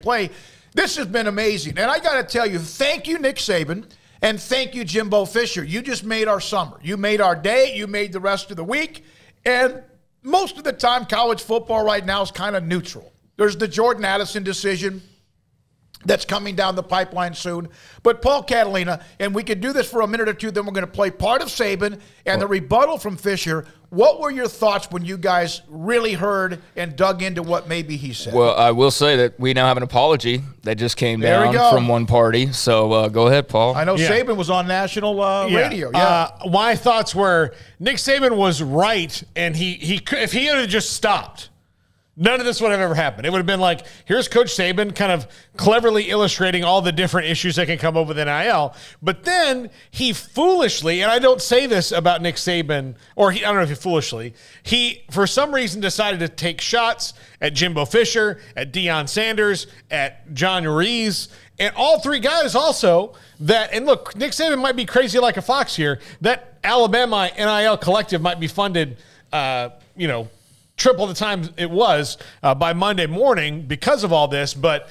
play. This has been amazing. And I got to tell you, thank you, Nick Saban, and thank you, Jimbo Fisher. You just made our summer. You made our day. You made the rest of the week. And most of the time, college football right now is kind of neutral. There's the Jordan Addison decision that's coming down the pipeline soon. But Paul Catalina, and we could do this for a minute or two, then we're going to play part of Saban and the rebuttal from Fisher. What were your thoughts when you guys really heard and dug into what maybe he said? Well, I will say that we now have an apology that just came down from one party. So go ahead, Paul. I know Saban was on national radio. My thoughts were Nick Saban was right, and if he had just stopped, none of this would have ever happened. It would have been like, here's Coach Saban kind of cleverly illustrating all the different issues that can come up with NIL. But then he foolishly, and I don't say this about Nick Saban, or I don't know if he foolishly, he for some reason decided to take shots at Jimbo Fisher, at Deion Sanders, at John Ruiz, and all three guys also that, and look, Nick Saban might be crazy like a fox here, that Alabama NIL collective might be funded, triple the time it was by Monday morning because of all this, but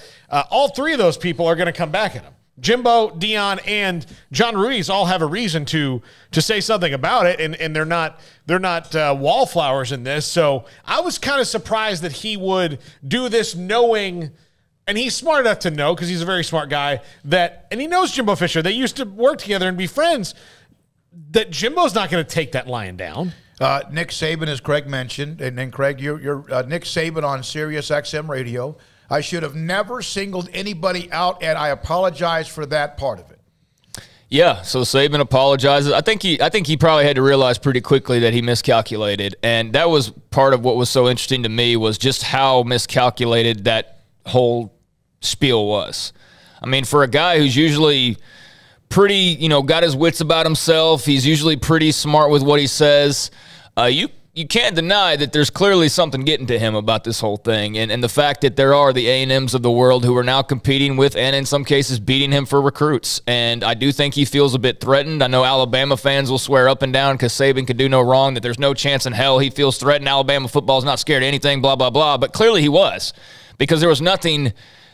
all three of those people are going to come back at him. Jimbo, Deion, and John Ruiz all have a reason to say something about it, and they're not wallflowers in this. So I was kind of surprised that he would do this knowing, and he's smart enough to know, because he's a very smart guy, and he knows Jimbo Fisher. They used to work together and be friends, that Jimbo's not going to take that lying down. Nick Saban, as Craig mentioned, and then Craig, you're Nick Saban on Sirius XM radio. I should have never singled anybody out, and I apologize for that part of it. Yeah, so Saban apologizes. I think he probably had to realize pretty quickly that he miscalculated, and that was part of what was so interesting to me, was just how miscalculated that whole spiel was. I mean, for a guy who's usually pretty, got his wits about himself, he's usually pretty smart with what he says, you can't deny that there's clearly something getting to him about this whole thing, and the fact that there are the A&Ms of the world who are now competing with, and in some cases beating him for recruits. And I do think he feels a bit threatened. I know Alabama fans will swear up and down, because Saban could do no wrong, that there's no chance in hell he feels threatened. Alabama football's not scared of anything, blah, blah, blah. But clearly he was, because there was nothing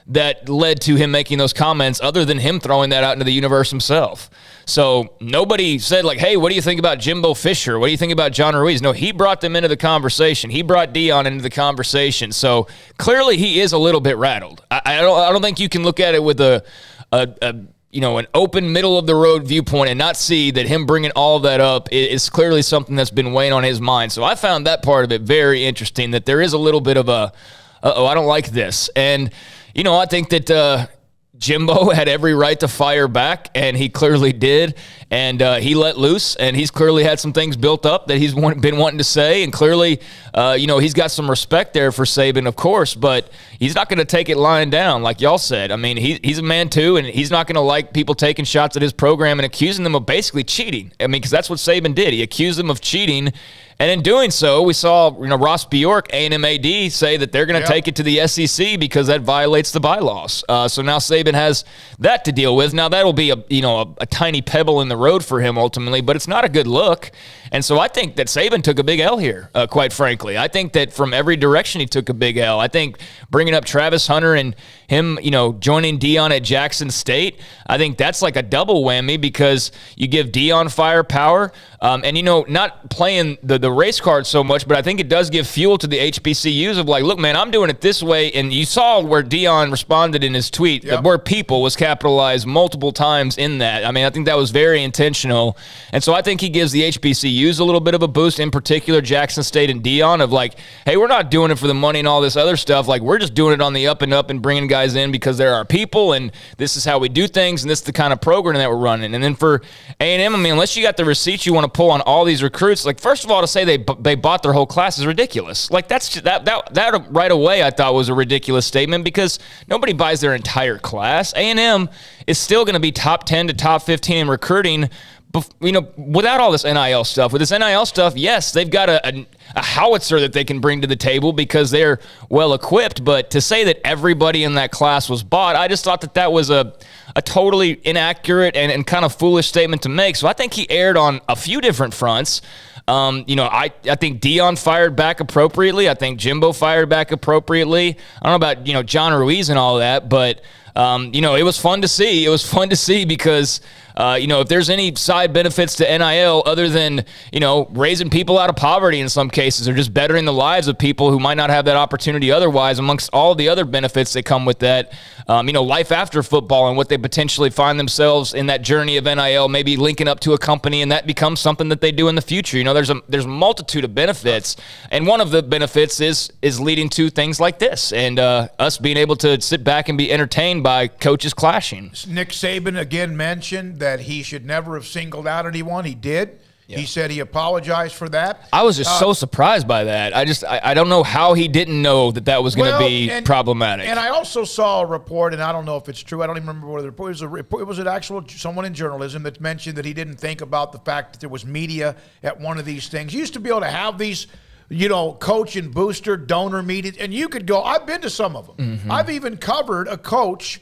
that led to him making those comments other than him throwing that out into the universe himself. So nobody said, like, hey, what do you think about Jimbo Fisher? What do you think about John Ruiz? No, he brought them into the conversation. He brought Deion into the conversation. So clearly he is a little bit rattled. I don't think you can look at it with an open middle-of-the-road viewpoint and not see that him bringing all of that up is clearly something that's been weighing on his mind. So I found that part of it very interesting, that there is a little bit of a, I don't like this. And I think that Jimbo had every right to fire back, and he clearly did. And he let loose, and he's clearly had some things built up that he's been wanting to say. And clearly, he's got some respect there for Saban, of course, but he's not going to take it lying down, like y'all said. I mean, he's a man too, and he's not going to like people taking shots at his program and accusing them of basically cheating. I mean, because that's what Saban did. He accused them of cheating. And in doing so, we saw Ross Bjork, A&M AD, say that they're going to take it to the SEC because that violates the bylaws. So now Saban has that to deal with. Now that'll be a tiny pebble in the road for him ultimately, but it's not a good look. And so I think that Saban took a big L here, quite frankly. I think that from every direction he took a big L. I think bringing up Travis Hunter and him, joining Deion at Jackson State, I think that's like a double whammy, because you give Deion firepower, and not playing the race card so much, but I think it does give fuel to the HBCUs of like, look, man, I'm doing it this way. And you saw where Deion responded in his tweet. The word people was capitalized multiple times in that. I mean, I think that was very intentional. And so I think he gives the HBCUs a little bit of a boost, in particular Jackson State and Deion, of like, hey, we're not doing it for the money and all this other stuff. Like, we're just doing it on the up and up and bringing guys in because they're our people, and this is how we do things, and this is the kind of program that we're running. And then for A&M, I mean, unless you got the receipts you want to pull on all these recruits, like, first of all, to say they bought their whole class is ridiculous. Like, that right away I thought was a ridiculous statement, because nobody buys their entire class. A&M is still going to be top 10 to top 15 in recruiting, without all this NIL stuff. With this NIL stuff, yes, they've got a howitzer that they can bring to the table because they're well-equipped, but to say that everybody in that class was bought, I just thought that was a totally inaccurate and kind of foolish statement to make. So I think he erred on a few different fronts. You know, I think Dion fired back appropriately. I think Jimbo fired back appropriately. I don't know about, you know, John Ruiz and all that, but you know, it was fun to see. It was fun to see because, you know, if there's any side benefits to NIL other than, you know, raising people out of poverty in some cases or just bettering the lives of people who might not have that opportunity otherwise, amongst all the other benefits that come with that, you know, life after football and what they potentially find themselves in that journey of NIL, maybe linking up to a company, and that becomes something that they do in the future. You know, there's a multitude of benefits, and one of the benefits is leading to things like this, and us being able to sit back and be entertained by coaches clashing. Nick Saban again mentioned that he should never have singled out anyone. He did. Yeah. He said he apologized for that. I was just so surprised by that. I don't know how he didn't know that that was going to be problematic. And I also saw a report, and I don't know if it's true. I don't even remember what the report was. It was an actual someone in journalism that mentioned that he didn't think about the fact that there was media at one of these things. You used to be able to have these, you know, coach and booster donor meetings, and you could go. I've been to some of them. Mm-hmm. I've even covered a coach,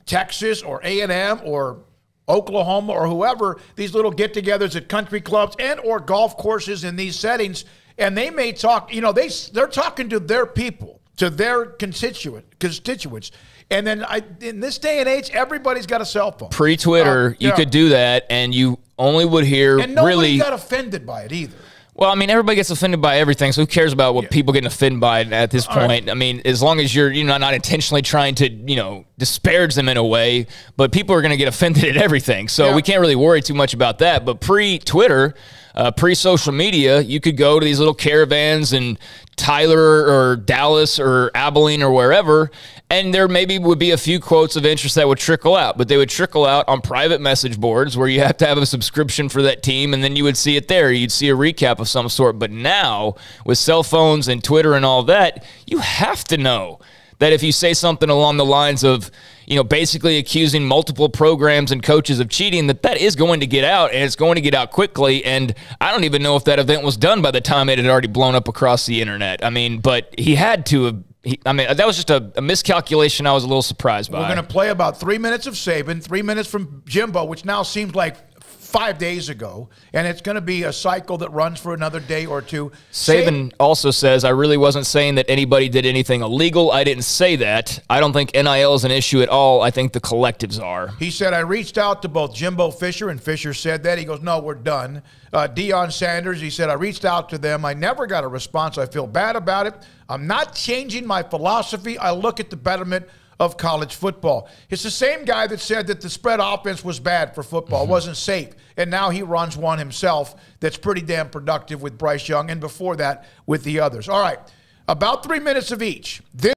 Texas or A&M or Oklahoma or whoever, these little get-togethers at country clubs and or golf courses in these settings, and they may talk, you know, they're talking to their people, to their constituents. And then in this day and age, everybody's got a cell phone. Pre-Twitter, you could do that, and you only would hear and nobody got offended by it either. Well, I mean, everybody gets offended by everything, so who cares about what people getting offended by at this point? Right. I mean, as long as you're not intentionally trying to, you know, disparage them in a way, but people are going to get offended at everything. So we can't really worry too much about that. But pre-Twitter, pre-social media, you could go to these little caravans in Tyler or Dallas or Abilene or wherever, and there maybe would be a few quotes of interest that would trickle out, but they would trickle out on private message boards where you have to have a subscription for that team, and then you would see it there. You'd see a recap of some sort. But now, with cell phones and Twitter and all that, you have to know that if you say something along the lines of, you know, basically accusing multiple programs and coaches of cheating, that is going to get out, and it's going to get out quickly. And I don't even know if that event was done by the time it had already blown up across the internet. I mean, but he had to have. I mean, that was just a miscalculation I was a little surprised by. We're going to play about 3 minutes of Saban, 3 minutes from Jimbo, which now seems like 5 days ago, and it's going to be a cycle that runs for another day or two. Saban also says, I really wasn't saying that anybody did anything illegal. I didn't say that. I don't think NIL is an issue at all. I think the collectives are. He said, I reached out to both Jimbo Fisher, and Fisher said that. He goes, no, we're done. Deion Sanders, he said, I reached out to them. I never got a response. I feel bad about it. I'm not changing my philosophy. I look at the betterment of college football. It's the same guy that said that the spread offense was bad for football, wasn't safe, and now he runs one himself that's pretty damn productive with Bryce Young, and before that with the others. All right, about 3 minutes of each.